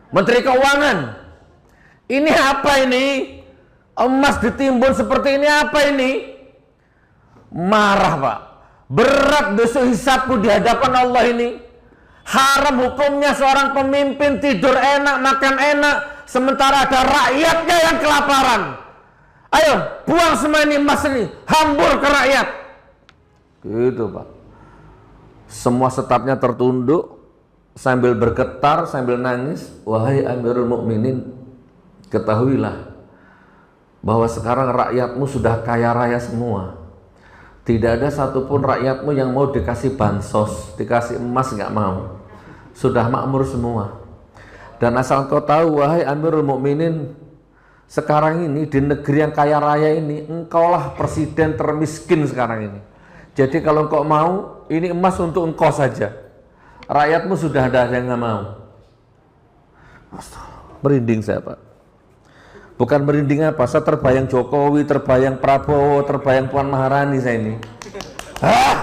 Menteri Keuangan. Ini apa ini? Emas ditimbun seperti ini apa ini? Marah Pak. Berat besok hisabku di hadapan Allah ini. Haram hukumnya seorang pemimpin tidur enak, makan enak, sementara ada rakyatnya yang kelaparan. Ayo, buang semua ini emas ini, hambur ke rakyat. Gitu Pak. Semua stafnya tertunduk, sambil bergetar, sambil nangis. Wahai Amirul Mukminin, ketahuilah bahwa sekarang rakyatmu sudah kaya raya semua. Tidak ada satupun rakyatmu yang mau dikasih bansos, dikasih emas, nggak mau. Sudah makmur semua. Dan asal kau tahu, wahai Amirul Mukminin, sekarang ini di negeri yang kaya raya ini, engkaulah presiden termiskin sekarang ini. Jadi kalau engkau mau, ini emas untuk engkau saja. Rakyatmu sudah ada yang nggak mau. Merinding saya Pak. Bukan merinding apa, saya terbayang Jokowi, terbayang Prabowo, terbayang Puan Maharani saya ini. Hah?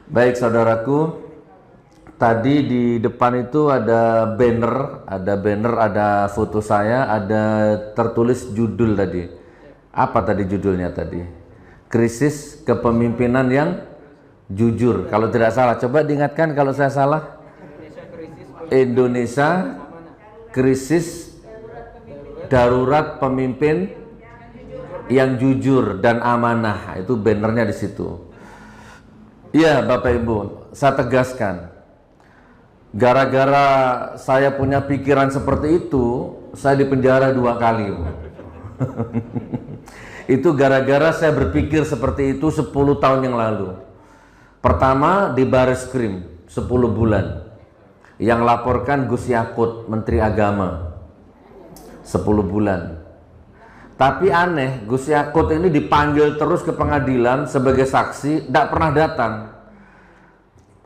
Baik saudaraku, tadi di depan itu ada banner, ada foto saya, ada tertulis judul tadi. Apa tadi judulnya tadi? Krisis kepemimpinan yang jujur. Kalau tidak salah, coba diingatkan kalau saya salah. Indonesia krisis darurat pemimpin yang jujur dan amanah. Itu bannernya di situ. Iya Bapak Ibu, saya tegaskan. Gara-gara saya punya pikiran seperti itu, saya dipenjara 2 kali. Itu gara-gara saya berpikir seperti itu 10 tahun yang lalu. Pertama di Bareskrim 10 bulan. Yang laporkan Gus Yakut, Menteri Agama. 10 bulan. Tapi aneh, Gus Yakut ini dipanggil terus ke pengadilan sebagai saksi, tidak pernah datang.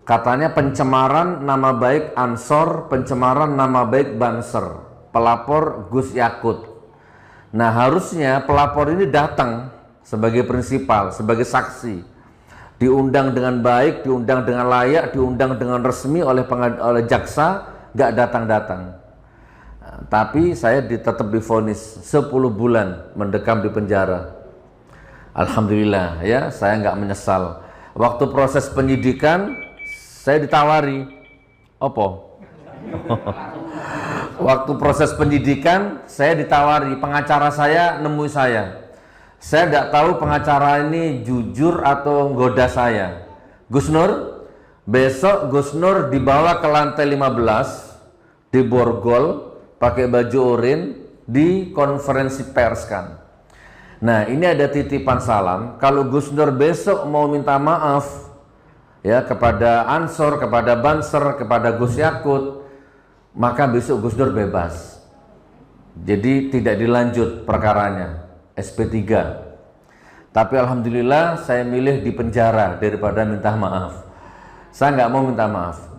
Katanya pencemaran nama baik Ansor, pencemaran nama baik Banser. Pelapor Gus Yakut. Nah harusnya pelapor ini datang sebagai prinsipal, sebagai saksi. Diundang dengan baik, diundang dengan layak, diundang dengan resmi oleh jaksa, nggak datang-datang. Tapi saya tetap divonis 10 bulan mendekam di penjara. Alhamdulillah ya, saya nggak menyesal. Waktu proses penyidikan saya ditawari opo. Waktu proses penyidikan saya ditawari, pengacara saya nemui saya. Saya tidak tahu pengacara ini jujur atau nggoda saya. Gus Nur, besok Gus Nur dibawa ke lantai 15 di Borgol pakai baju oranye, di konferensi pers kan. Nah ini ada titipan salam, kalau Gus Nur besok mau minta maaf ya kepada Ansor, kepada Banser, kepada Gus Yakut, maka besok Gus Nur bebas. Jadi tidak dilanjut perkaranya, SP3. Tapi alhamdulillah saya milih di penjara daripada minta maaf. Saya nggak mau minta maaf.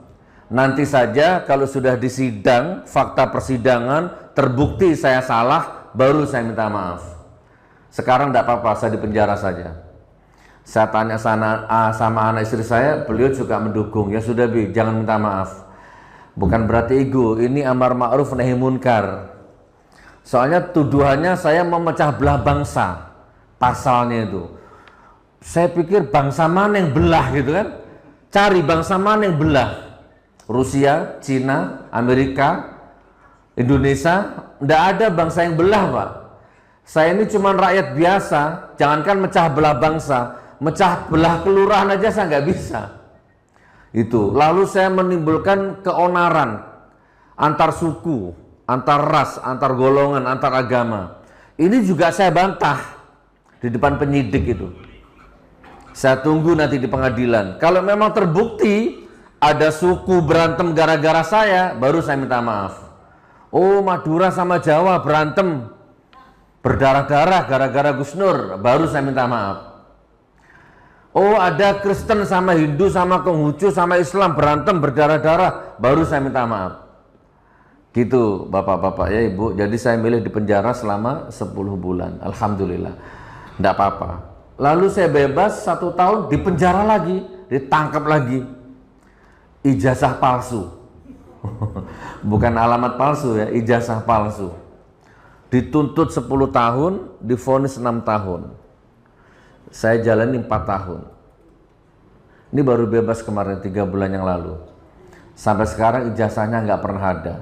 Nanti saja kalau sudah disidang, fakta persidangan, terbukti saya salah, baru saya minta maaf. Sekarang tidak apa-apa, saya di penjara saja. Saya tanya sama anak istri saya, beliau juga mendukung. Ya sudah Bi, jangan minta maaf. Bukan berarti ego, ini amar ma'ruf nahi munkar. Soalnya tuduhannya saya memecah belah bangsa. Pasalnya itu. Saya pikir bangsa mana yang belah gitu kan? Cari bangsa mana yang belah. Rusia, Cina, Amerika, Indonesia, tidak ada bangsa yang belah Pak. Saya ini cuma rakyat biasa, jangankan mecah belah bangsa, mecah belah kelurahan aja saya nggak bisa. Itu. Lalu saya menimbulkan keonaran antar suku, antar ras, antar golongan, antar agama. Ini juga saya bantah di depan penyidik itu. Saya tunggu nanti di pengadilan. Kalau memang terbukti ada suku berantem gara-gara saya, baru saya minta maaf. Oh Madura sama Jawa berantem berdarah-darah gara-gara Gus Nur, baru saya minta maaf. Oh ada Kristen sama Hindu sama Konghucu sama Islam berantem berdarah-darah, baru saya minta maaf. Gitu bapak-bapak ya ibu. Jadi saya milih di penjara selama 10 bulan. Alhamdulillah. Enggak apa-apa. Lalu saya bebas 1 tahun di penjara lagi. Ditangkap lagi. Ijazah palsu. Bukan alamat palsu ya, ijazah palsu. Dituntut 10 tahun, divonis 6 tahun. Saya jalani 4 tahun. Ini baru bebas kemarin 3 bulan yang lalu. Sampai sekarang ijazahnya nggak pernah ada.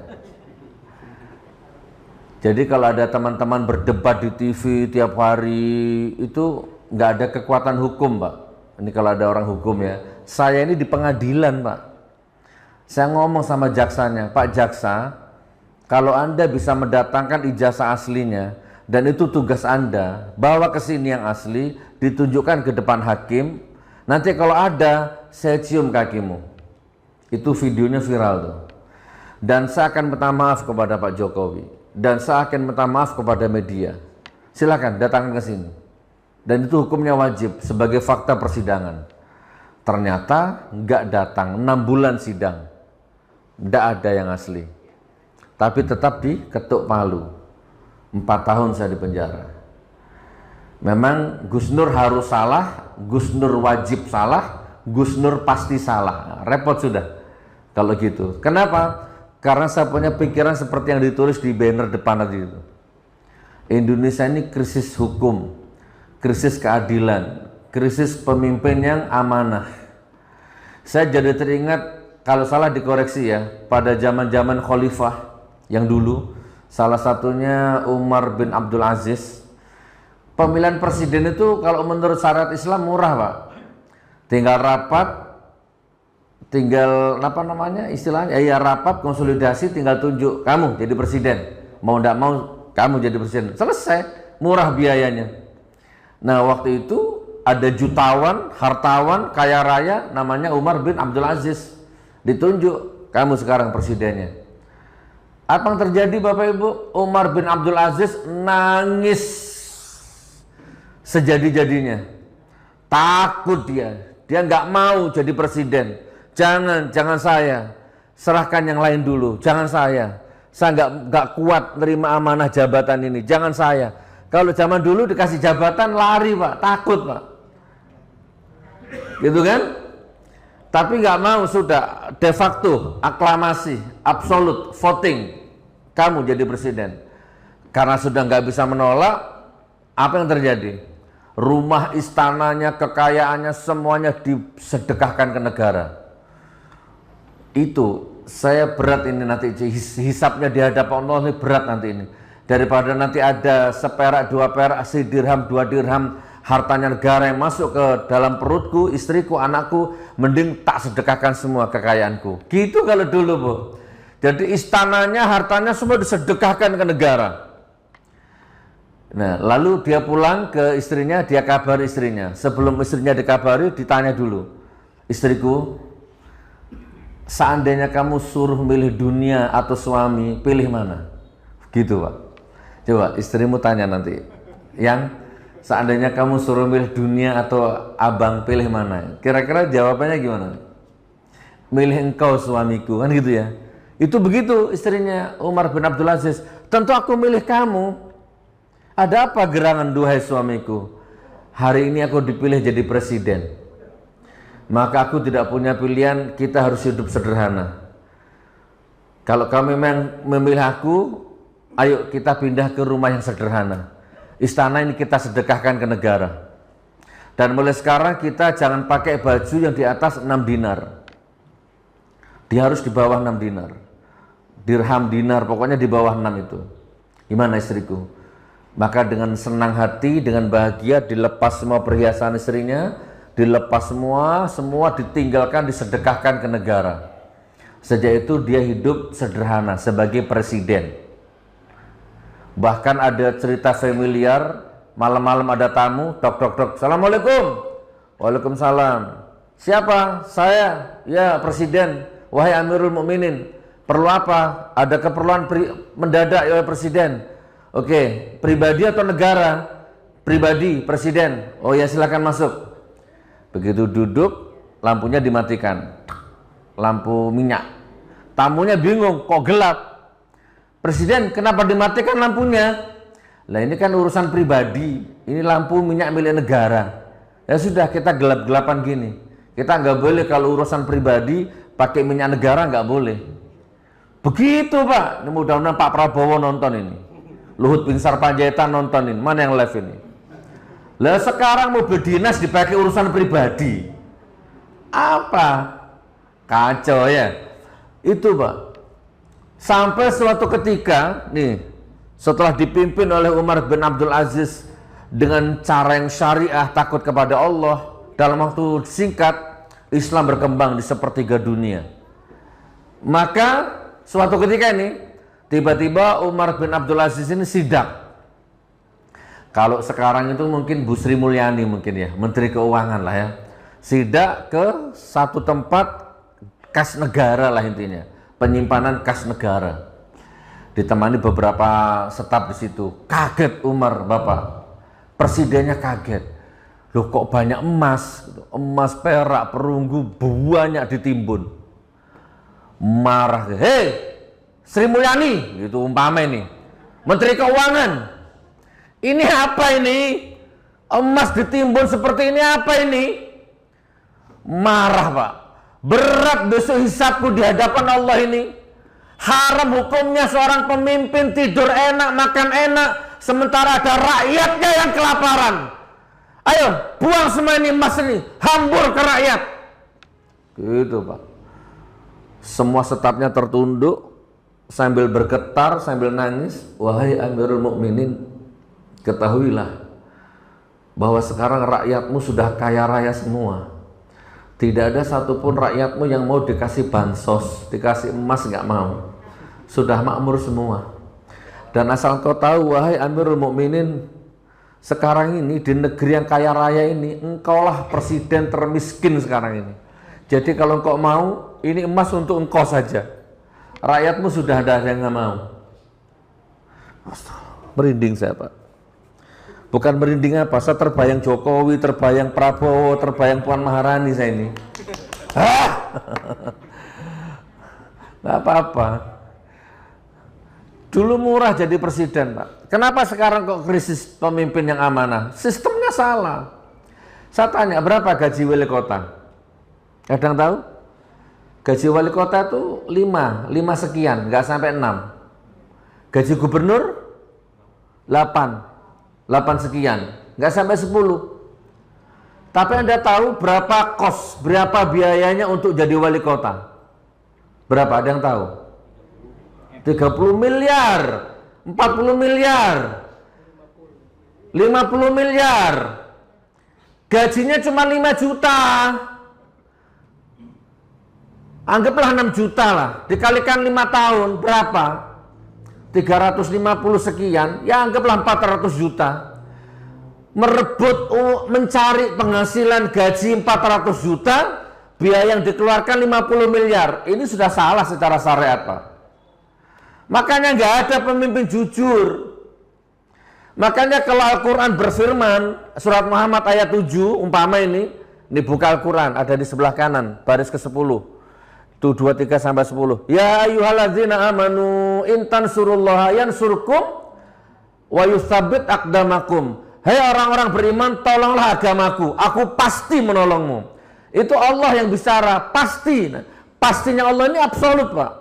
Jadi kalau ada teman-teman berdebat di TV tiap hari, itu nggak ada kekuatan hukum, Pak. Ini kalau ada orang hukum ya. Saya ini di pengadilan, Pak. Saya ngomong sama jaksanya, Pak Jaksa, kalau Anda bisa mendatangkan ijazah aslinya, dan itu tugas Anda, bawa ke sini yang asli, ditunjukkan ke depan hakim, nanti kalau ada, saya cium kakimu. Itu videonya viral tuh. Dan saya akan minta maaf kepada Pak Jokowi. Dan saya akan minta maaf kepada media. Silakan datangkan ke sini. Dan itu hukumnya wajib sebagai fakta persidangan. Ternyata nggak datang, 6 bulan sidang. Nggak ada yang asli. Tapi tetap diketuk palu. 4 tahun saya di penjara. Memang Gus Nur harus salah, Gus Nur wajib salah, Gus Nur pasti salah. Repot sudah kalau gitu. Kenapa? Karena saya punya pikiran seperti yang ditulis di banner depan tadi itu. Indonesia ini krisis hukum, krisis keadilan, krisis pemimpin yang amanah. Saya jadi teringat, kalau salah dikoreksi ya, pada zaman-zaman khalifah yang dulu, salah satunya Umar bin Abdul Aziz. Pemilihan presiden itu kalau menurut syariat Islam murah, Pak. Tinggal rapat, tinggal apa namanya istilahnya, ya rapat, konsolidasi, tinggal tunjuk kamu jadi presiden. Mau ndak mau kamu jadi presiden. Selesai, murah biayanya. Nah waktu itu ada jutawan, hartawan, kaya raya namanya Umar bin Abdul Aziz. Ditunjuk, kamu sekarang presidennya. Apa yang terjadi Bapak Ibu? Umar bin Abdul Aziz nangis sejadi-jadinya. Takut dia nggak mau jadi presiden. Jangan saya, serahkan yang lain dulu. Jangan saya nggak kuat nerima amanah jabatan ini. Jangan saya. Kalau zaman dulu dikasih jabatan lari Pak, takut Pak, gitu kan? Tapi nggak mau, sudah de facto aklamasi, absolut voting, kamu jadi presiden. Karena sudah nggak bisa menolak, apa yang terjadi? Rumah istananya, kekayaannya semuanya disedekahkan ke negara. Itu saya berat ini nanti, hisapnya di hadapan Allah ini berat nanti ini. Daripada nanti ada seperak, 2 perak, 1 dirham, 2 dirham hartanya negara yang masuk ke dalam perutku, istriku, anakku, mending tak sedekahkan semua kekayaanku. Gitu kalau dulu Bu. Jadi istananya, hartanya semua disedekahkan ke negara. Nah lalu dia pulang ke istrinya, dia kabar istrinya. Sebelum istrinya dikabari, ditanya dulu, istriku, seandainya kamu suruh milih dunia atau suami, pilih mana? Gitu Pak. Coba istrimu tanya nanti, yang seandainya kamu suruh milih dunia atau abang, pilih mana? Kira-kira jawabannya gimana? Milih engkau suamiku, kan gitu ya. Itu begitu istrinya Umar bin Abdul Aziz. Tentu aku milih kamu. Ada apa gerangan duhai suamiku? Hari ini aku dipilih jadi presiden. Maka aku tidak punya pilihan, kita harus hidup sederhana. Kalau kamu memang memilih aku, ayo kita pindah ke rumah yang sederhana. Istana ini kita sedekahkan ke negara. Dan mulai sekarang kita jangan pakai baju yang di atas 6 dinar. Dia harus di bawah 6 dinar. Dirham, dinar, pokoknya di bawah 6 itu. Gimana istriku? Maka dengan senang hati, dengan bahagia dilepas semua perhiasan istrinya, dilepas semua ditinggalkan, disedekahkan ke negara. Sejak itu dia hidup sederhana sebagai presiden. Bahkan ada cerita familiar, malam-malam ada tamu, tok. Assalamualaikum. Waalaikumsalam. Siapa? Saya. Ya, presiden. Wahai Amirul Mukminin, perlu apa? Ada keperluan mendadak ya presiden. Oke, pribadi atau negara? Pribadi, presiden. Oh ya, silakan masuk. Begitu duduk, lampunya dimatikan. Lampu minyak. Tamunya bingung, kok gelap? Presiden, kenapa dimatikan lampunya? Lah ini kan urusan pribadi, ini lampu minyak milik negara. Ya sudah, kita gelap-gelapan gini. Kita nggak boleh kalau urusan pribadi pakai minyak negara, nggak boleh. Begitu Pak. Ini mudah-mudahan Pak Prabowo nonton ini. Luhut Binsar Panjaitan nonton ini. Mana yang live ini? Lah sekarang mobil dinas dipakai urusan pribadi. Apa? Kacau ya. Itu Pak. Sampai suatu ketika nih, setelah dipimpin oleh Umar bin Abdul Aziz dengan cara yang syariah, takut kepada Allah, dalam waktu singkat Islam berkembang di sepertiga dunia. Maka suatu ketika ini tiba-tiba Umar bin Abdul Aziz ini sidak. Kalau sekarang itu mungkin Bu Sri Mulyani mungkin ya, Menteri Keuangan lah ya. Sidak ke satu tempat kas negara lah intinya, penyimpanan kas negara. Ditemani beberapa staf di situ. Kaget Umar, Bapak. Presidennya kaget. Loh kok banyak emas, emas, perak, perunggu banyak ditimbun. Marah, hei Sri Mulyani, gitu umpama ini, Menteri Keuangan, ini apa ini? Emas ditimbun seperti ini apa ini? Marah Pak, berat besok hisabku di hadapan Allah ini. Haram hukumnya seorang pemimpin tidur enak, makan enak, sementara ada rakyatnya yang kelaparan. Ayo buang semua ini emas ini, hambur ke rakyat. Gitu Pak. Semua stafnya tertunduk sambil bergetar, sambil nangis. Wahai Amirul Mukminin, ketahuilah bahwa sekarang rakyatmu sudah kaya raya semua. Tidak ada satupun rakyatmu yang mau dikasih bansos, dikasih emas, nggak mau. Sudah makmur semua. Dan asal kau tahu, wahai Amirul Mukminin, sekarang ini di negeri yang kaya raya ini, engkaulah presiden termiskin sekarang ini. Jadi kalau engkau mau, ini emas untuk engkau saja. Rakyatmu sudah ada yang nggak mau. Merinding saya Pak. Bukan merinding apa, saya terbayang Jokowi, terbayang Prabowo, terbayang Puan Maharani saya ini. Hah? Nggak apa-apa. Dulu murah jadi presiden Pak. Kenapa sekarang kok krisis pemimpin yang amanah? Sistemnya salah. Saya tanya, berapa gaji wali kota? Ada yang tahu? Gaji wali kota itu 5 sekian, nggak sampai 6. Gaji gubernur 8 sekian, nggak sampai 10. Tapi Anda tahu berapa kos, berapa biayanya untuk jadi wali kota? Berapa? Ada yang tahu? 30 miliar, 40 miliar, 50 miliar. Gajinya cuma 5 juta. Anggaplah 6 juta lah, dikalikan 5 tahun, berapa? 350 sekian, ya anggaplah 400 juta. Merebut, mencari penghasilan gaji 400 juta, biaya yang dikeluarkan 50 miliar. Ini sudah salah secara syariat Pak. Makanya nggak ada pemimpin jujur. Makanya kalau Al-Quran berfirman, surat Muhammad ayat 7, umpama ini buka Al-Quran, ada di sebelah kanan, baris ke-10. Tuh 2, 3 sampai 10. Ya ayyuhalladzina amanu intan surullaha yansurkum wa yutsabbit aqdamakum. Hei orang-orang beriman, tolonglah agamaku, aku pasti menolongmu. Itu Allah yang bicara, pasti. Pastinya Allah ini absolut Pak,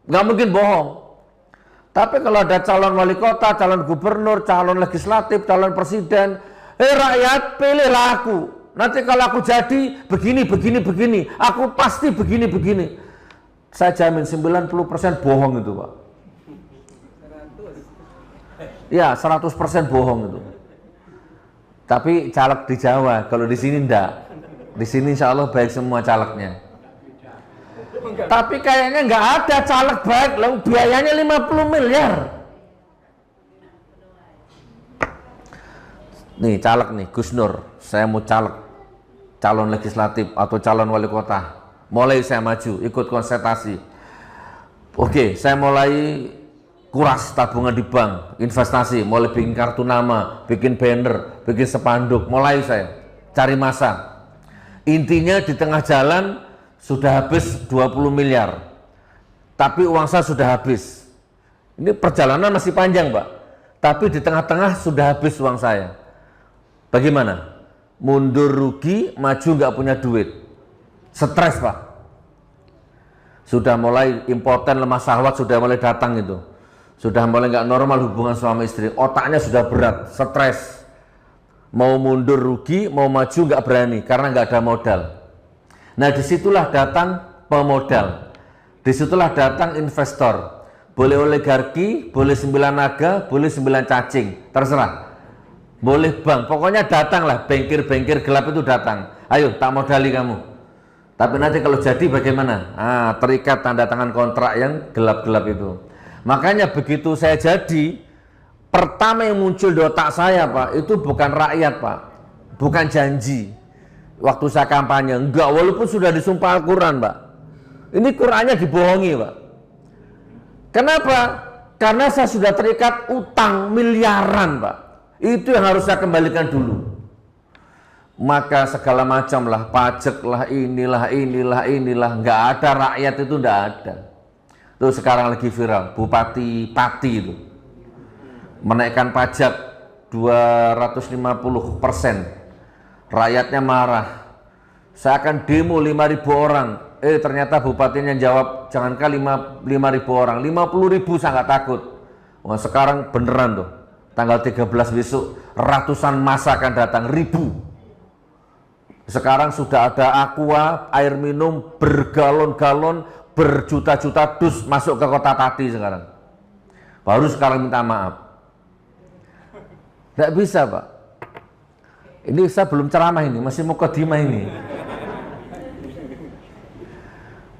nggak mungkin bohong. Tapi kalau ada calon wali kota, calon gubernur, calon legislatif, calon presiden, rakyat pilihlah aku. Nanti kalau aku jadi begini, aku pasti begini. Saya jamin 90% bohong itu Pak. Ya 100% bohong itu. Tapi caleg di Jawa, kalau di sini enggak. Di sini insya Allah baik semua calegnya. Tapi kayaknya nggak ada caleg baik, lalu biayanya 50 miliar. Nih caleg nih, Gus Nur, saya mau caleg, calon legislatif atau calon wali kota. Mulai saya maju, ikut konsultasi. Oke, saya mulai kuras tabungan di bank, investasi, mulai bikin kartu nama, bikin banner, bikin spanduk, mulai saya cari masa. Intinya di tengah jalan sudah habis 20 miliar. Tapi uang saya sudah habis. Ini perjalanan masih panjang, Pak. Tapi di tengah-tengah sudah habis uang saya. Bagaimana? Mundur rugi, maju nggak punya duit. Stres, Pak. Sudah mulai impoten, lemah syahwat sudah mulai datang itu. Sudah mulai nggak normal hubungan suami istri. Otaknya sudah berat, stres. Mau mundur rugi, mau maju nggak berani karena nggak ada modal. Nah, disitulah datang pemodal. Disitulah datang investor. Boleh oligarki, boleh 9 naga, boleh 9 cacing, terserah. Boleh bank, pokoknya datanglah bankir-bankir gelap itu datang. Ayo, tak modali kamu. Tapi nanti kalau jadi bagaimana? Terikat tanda tangan kontrak yang gelap-gelap itu. Makanya begitu saya jadi, pertama yang muncul di otak saya, Pak, itu bukan rakyat, Pak. Bukan janji. Waktu saya kampanye, enggak, walaupun sudah disumpah Al-Quran, Pak. Ini Qurannya dibohongi, Pak. Kenapa? Karena saya sudah terikat utang miliaran, Pak. Itu yang harus saya kembalikan dulu. Maka segala macam lah, pajak lah, inilah, nggak ada rakyat itu, nggak ada. Itu sekarang lagi viral, Bupati Pati itu menaikkan pajak 250%. Rakyatnya marah. Saya akan demo 5.000 orang. Ternyata bupatinya jawab, jangankan 5.000 orang, 50.000 saya nggak takut. Wah, sekarang beneran tuh, tanggal 13 besok ratusan massa akan datang, ribu. Sekarang sudah ada aqua, air minum bergalon-galon, berjuta-juta dus masuk ke kota Pati sekarang. Baru sekarang minta maaf. Tidak bisa, Pak. Ini saya belum ceramah ini, masih mukadimah ini.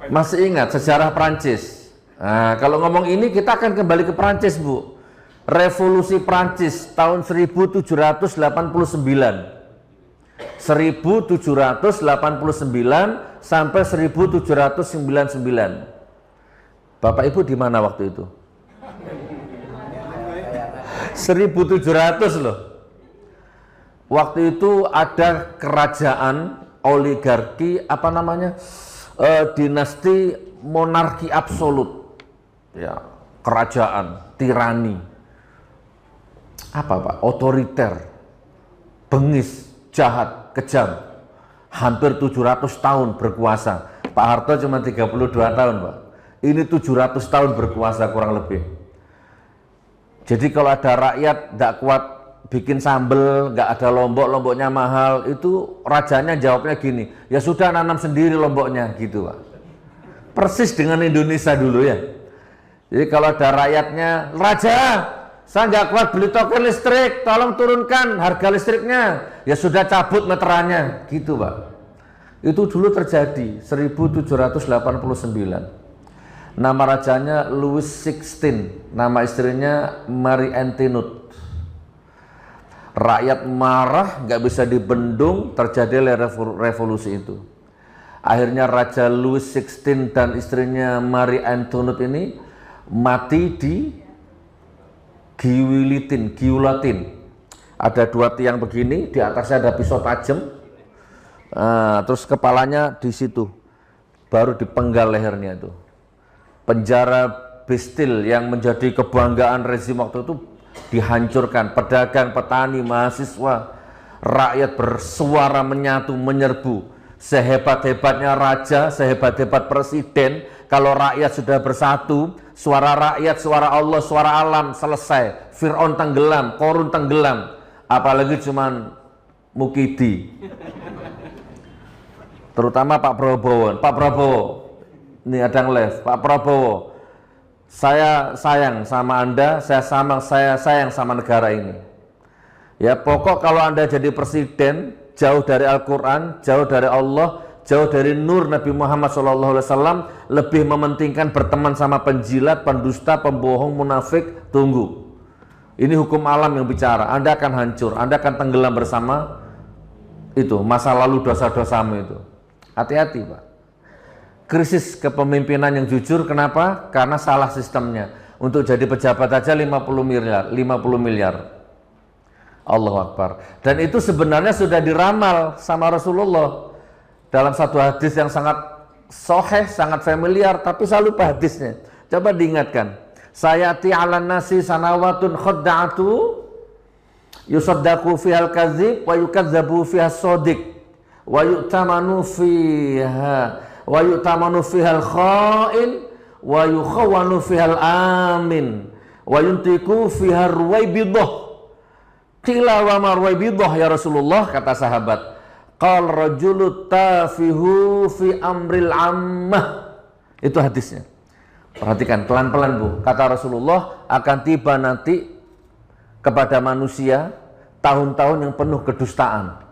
Masih ingat sejarah Prancis? Nah, kalau ngomong ini kita akan kembali ke Prancis, Bu. Revolusi Prancis tahun 1789. 1789 sampai 1799. Bapak Ibu di mana waktu itu? 1700 loh. Waktu itu ada kerajaan oligarki, apa namanya, dinasti monarki absolut, ya, kerajaan tirani, apa Pak, otoriter, bengis, jahat, kejam, hampir 700 tahun berkuasa. Pak Harto cuma 32 tahun, Pak. Ini 700 tahun berkuasa kurang lebih. Jadi kalau ada rakyat tidak kuat bikin sambel, nggak ada lombok, lomboknya mahal, itu rajanya jawabnya gini, ya sudah nanam sendiri lomboknya, gitu Pak. Persis dengan Indonesia dulu ya. Jadi kalau ada rakyatnya, raja, saya nggak kuat beli token listrik, tolong turunkan harga listriknya, ya sudah cabut meterannya, gitu Pak. Itu dulu terjadi 1789. Nama rajanya Louis XVI, nama istrinya Marie Antoinette. Rakyat marah, nggak bisa dibendung, terjadi revolusi itu. Akhirnya Raja Louis XVI dan istrinya Marie Antoinette ini mati di giulatin. Ada dua tiang begini, di atasnya ada pisau tajam, terus kepalanya di situ, baru dipenggal lehernya itu. Penjara Bastille yang menjadi kebanggaan rezim waktu itu dihancurkan. Pedagang, petani, mahasiswa, rakyat bersuara menyatu, menyerbu. Sehebat-hebatnya raja, sehebat-hebat presiden, kalau rakyat sudah bersatu, suara rakyat, suara Allah, suara alam, selesai. Fir'aun tenggelam, Korun tenggelam, apalagi cuman Mukidi. Terutama Pak Prabowo. Ini ada yang live, Pak Prabowo, saya sayang sama Anda, saya sayang sama negara ini. Ya pokok kalau Anda jadi presiden, jauh dari Al-Quran, jauh dari Allah, jauh dari nur Nabi Muhammad SAW, lebih mementingkan berteman sama penjilat, pendusta, pembohong, munafik, tunggu. Ini hukum alam yang bicara, Anda akan hancur, Anda akan tenggelam bersama itu, masa lalu dosa-dosamu itu. Hati-hati Pak. Krisis kepemimpinan yang jujur, kenapa? Karena salah sistemnya. Untuk jadi pejabat aja 50 miliar. Allahu Akbar. Dan itu sebenarnya sudah diramal sama Rasulullah dalam satu hadis yang sangat sahih, sangat familiar, tapi saya lupa hadisnya. Coba diingatkan. sayati 'alan nasi sanawatun khadda'atu yusaddaqu fiha al-kadzib wa yukadzabu fiha as-shadiq wa yu'tamanu fiha al-kha'in wa yukhawwanu fiha al-amin wa yuntiku fiha ar-ruwaibidah. Qila wa ma ruwaibidah ya Rasulullah, kata sahabat. Qal rajulu tafihu fi amril ammah. Itu hadisnya. Perhatikan pelan-pelan Bu. Kata Rasulullah, akan tiba nanti kepada manusia tahun-tahun yang penuh kedustaan,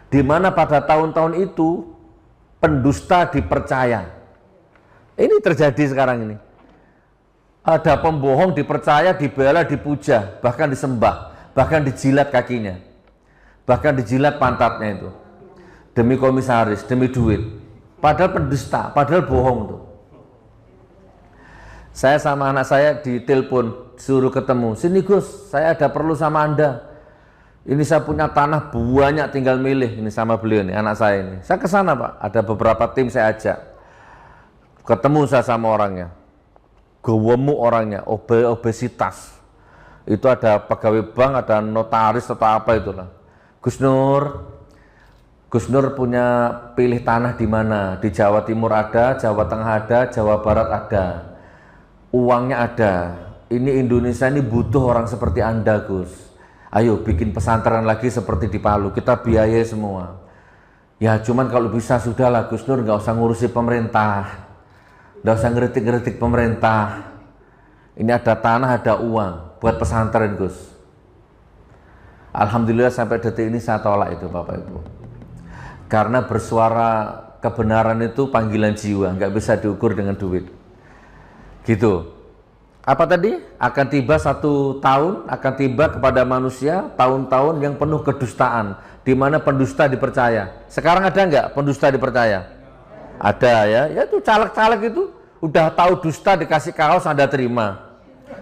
di mana pada tahun-tahun itu pendusta dipercaya. Ini terjadi sekarang ini. Ada pembohong dipercaya, dibela, dipuja, bahkan disembah, bahkan dijilat kakinya, bahkan dijilat pantatnya itu demi komisaris, demi duit. Padahal pendusta, padahal bohong tuh. Saya sama anak saya ditelepon, suruh ketemu. Sini Gus, saya ada perlu sama Anda. Ini saya punya tanah banyak, tinggal milih. Ini sama beliau nih, anak saya ini. Saya ke sana Pak, ada beberapa tim saya ajak. Ketemu saya sama orangnya. Gemuk orangnya, obesitas. Itu ada pegawai bank, ada notaris atau apa itulah. Gus Nur punya pilih tanah di mana? Di Jawa Timur ada, Jawa Tengah ada, Jawa Barat ada. Uangnya ada. Ini Indonesia ini butuh orang seperti Anda Gus. Ayo bikin pesantren lagi seperti di Palu, kita biayai semua. Ya cuman kalau bisa sudahlah Gus Nur, nggak usah ngurusi pemerintah. Nggak usah ngeritik-ngeritik pemerintah. Ini ada tanah, ada uang buat pesantren Gus. Alhamdulillah sampai detik ini saya tolak itu Bapak Ibu. Karena bersuara kebenaran itu panggilan jiwa, nggak bisa diukur dengan duit. Gitu. Apa tadi? Akan tiba satu tahun, akan tiba kepada manusia tahun-tahun yang penuh kedustaan, di mana pendusta dipercaya. Sekarang ada nggak pendusta dipercaya? Ada ya, ya itu caleg-caleg itu udah tahu dusta dikasih kaos Anda terima.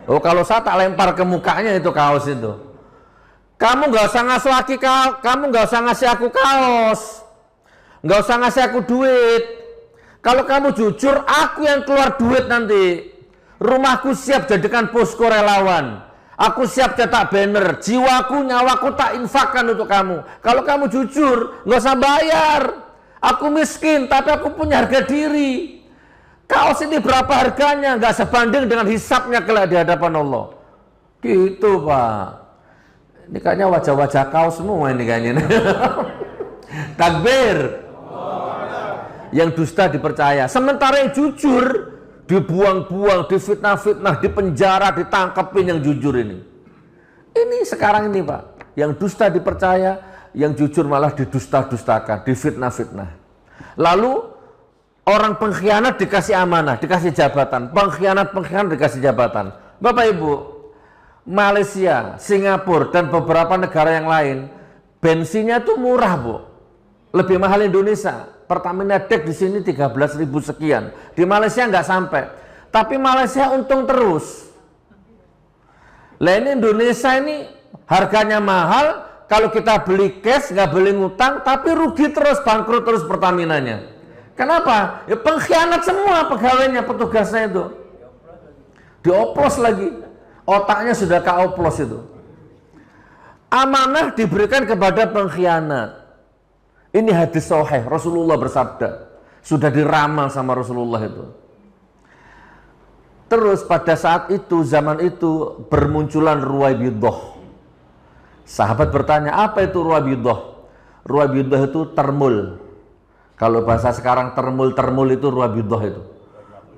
Oh kalau saya tak lempar ke mukanya itu kaos itu. Kamu nggak usah ngasih lagi kamu nggak usah ngasih aku kaos, nggak usah ngasih aku duit. Kalau kamu jujur, aku yang keluar duit nanti. Rumahku siap jadikan posko relawan. Aku siap cetak banner. Jiwaku, nyawaku tak infakkan untuk kamu. Kalau kamu jujur, nggak usah bayar. Aku miskin, tapi aku punya harga diri. Kaos ini berapa harganya? Nggak sebanding dengan hisapnya kelak di hadapan Allah. Gitu Pak. Ini kayaknya wajah-wajah kaos semua ini kayaknya. Takbir. Yang dusta dipercaya. Sementara yang jujur dibuang-buang, difitnah-fitnah, dipenjara, ditangkapin yang jujur ini. Ini sekarang ini Pak. Yang dusta dipercaya, yang jujur malah didusta-dustakan, difitnah-fitnah. Lalu orang pengkhianat dikasih amanah, dikasih jabatan. Pengkhianat dikasih jabatan. Bapak Ibu, Malaysia, Singapura, dan beberapa negara yang lain, bensinnya tuh murah Bu. Lebih mahal Indonesia. Pertamina Dek di sini 13.000 sekian. Di Malaysia nggak sampai. Tapi Malaysia untung terus. Lah ini Indonesia ini harganya mahal. Kalau kita beli cash, nggak beli ngutang, tapi rugi terus, bangkrut terus Pertaminanya. Kenapa? Ya pengkhianat semua pegawainya, petugasnya itu. Dioplos lagi. Otaknya sudah keoplos itu. Amanah diberikan kepada pengkhianat. Ini hadis sahih, Rasulullah bersabda. Sudah diramal sama Rasulullah itu. Terus pada saat itu, zaman itu bermunculan ruwaibidah. Sahabat bertanya, apa itu ruwaibidah? Ruwaibidah itu termul. Kalau bahasa sekarang termul itu ruwaibidah itu.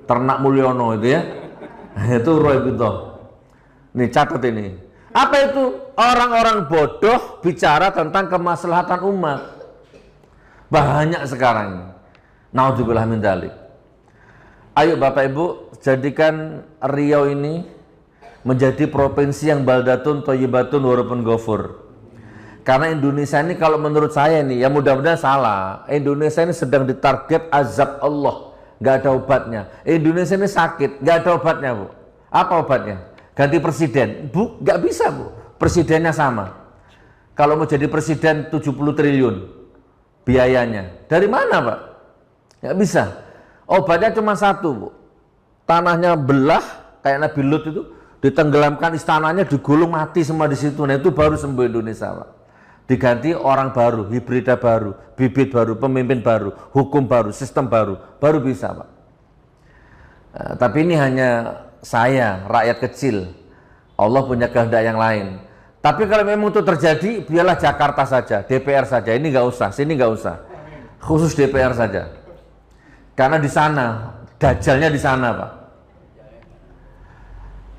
Ternak Mulyono itu ya. Itu ruwaibidah. Nih catat ini. Apa itu? Orang-orang bodoh bicara tentang kemaslahatan umat. Banyak sekarang. Naudzubillah min dzalik. Ayo Bapak Ibu, jadikan Riau ini menjadi provinsi yang baldatun thayyibatun warabun ghafur. Karena Indonesia ini kalau menurut saya nih, ya mudah-mudahan salah. Indonesia ini sedang ditarget azab Allah, nggak ada obatnya. Indonesia ini sakit, nggak ada obatnya Bu. Apa obatnya? Ganti presiden. Bu, nggak bisa Bu. Presidennya sama. Kalau mau jadi presiden 70 triliun biayanya. Dari mana Pak? Nggak bisa. Obatnya cuma satu Bu. Tanahnya belah, kayak Nabi Lut itu ditenggelamkan istananya, digulung mati semua di situ. Nah itu baru sembuh Indonesia, Pak. Diganti orang baru, hibrida baru, bibit baru, pemimpin baru, hukum baru, sistem baru bisa, Pak. Tapi ini hanya saya, rakyat kecil. Allah punya kehendak yang lain. Tapi kalau memang itu terjadi, biarlah Jakarta saja, DPR saja. Ini nggak usah, sini nggak usah. Khusus DPR saja. Karena di sana, dajalnya di sana, Pak.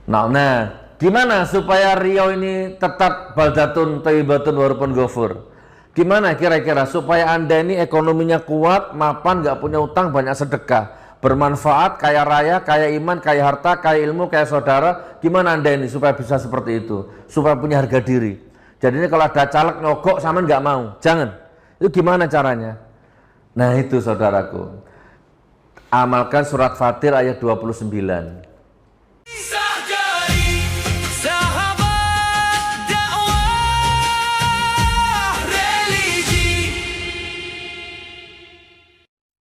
Nah, gimana supaya Riau ini tetap baldatun thayyibatun warupun ghafur? Gimana kira-kira supaya Anda ini ekonominya kuat, mapan, nggak punya utang, banyak sedekah, bermanfaat, kaya raya, kaya iman, kaya harta, kaya ilmu, kaya saudara? Gimana Anda ini supaya bisa seperti itu? Supaya punya harga diri. Jadi ini kalau ada caleg nyogok sama nggak mau, jangan. Itu gimana caranya? Nah itu saudaraku, amalkan surat Fatir ayat 29.